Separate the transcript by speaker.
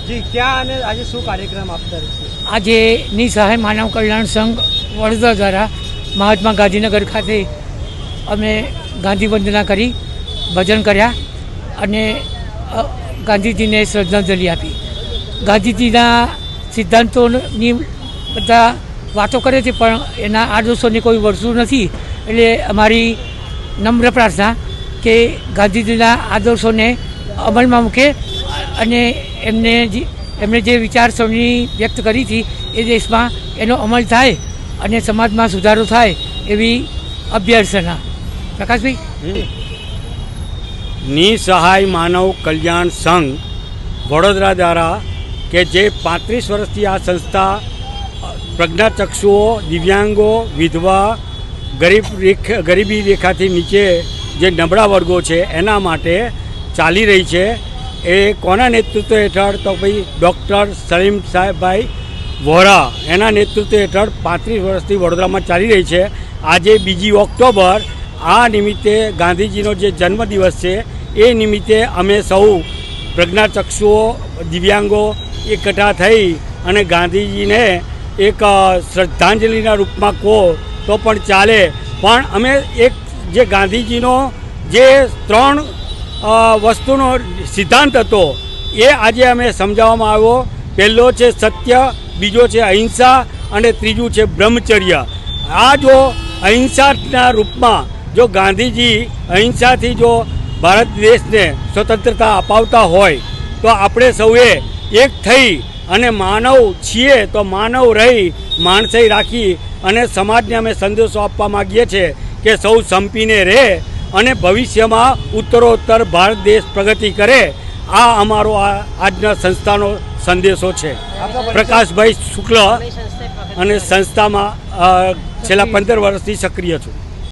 Speaker 1: જી ક્યાં અને આજે શું કાર્યક્રમ આપતા રહેશે?
Speaker 2: આજે નિસહાય માનવ કલ્યાણ સંઘ વડોદરા દ્વારા મહાત્મા ગાંધીનગર ખાતે અમે ગાંધી વંદના કરી, ભજન કર્યા અને ગાંધીજીને શ્રદ્ધાંજલિ આપી. ગાંધીજીના સિદ્ધાંતોની બધા વાતો કરે છે, પણ એના આદર્શોને કોઈ વળતું નથી. એટલે અમારી નમ્ર પ્રાર્થના કે ગાંધીજીના આદર્શોને અમલમાં મૂકે અને એમણે જે વિચારસરણી વ્યક્ત કરી હતી એ દેશમાં એનો અમલ થાય અને સમાજમાં સુધારો થાય એવી અભ્યર્થના. પ્રકાશભાઈ.
Speaker 3: નિસહાય માનવ કલ્યાણ સંઘ વડોદરા દ્વારા કે જે 35 વર્ષથી આ સંસ્થા પ્રજ્ઞાચક્ષુઓ, દિવ્યાંગો, વિધવા, ગરીબી રેખાથી નીચે જે નબળા વર્ગો છે એના માટે ચાલી રહી છે. એ કોના નેતૃત્વ હેઠળ? તો ભાઈ ડૉક્ટર સલીમ સાહેબભાઈ વોરા એના નેતૃત્વ હેઠળ 35 વર્ષથી વડોદરામાં ચાલી રહી છે. આજે 2 ઓક્ટોબર આ નિમિત્તે ગાંધીજીનો જે જન્મદિવસ છે એ નિમિત્તે અમે સૌ પ્રજ્ઞાચક્ષુઓ, દિવ્યાંગો એકઠા થઈ અને ગાંધીજીને એક શ્રદ્ધાંજલિના રૂપમાં કહો તો પણ ચાલે, પણ અમે એક જે ગાંધીજીનો જે 3 વસ્તુનો સિદ્ધાંત હતો એ આજે અમે સમજાવવામાં આવ્યો. પહેલો છે સત્ય, બીજો છે અહિંસા અને ત્રીજું છે બ્રહ્મચર્ય. આ જો અહિંસાના રૂપમાં જો ગાંધીજી અહિંસાથી જો ભારત દેશને સ્વતંત્રતા અપાવતા હોય તો આપણે સૌએ એક થઈ અને માનવ છીએ તો માનવ રહી માણસાઈ રાખી અને સમાજને અમે સંદેશો આપવા માગીએ છીએ કે સૌ સંપીને રહે અને ભવિષ્યમાં ઉત્તરોત્તર ભારત દેશ પ્રગતિ કરે. આ અમારો આજના સંસ્થાનો સંદેશો છે. પ્રકાશભાઈ શુક્લ અને સંસ્થામાં છેલ્લા 15 વર્ષથી સક્રિય છું.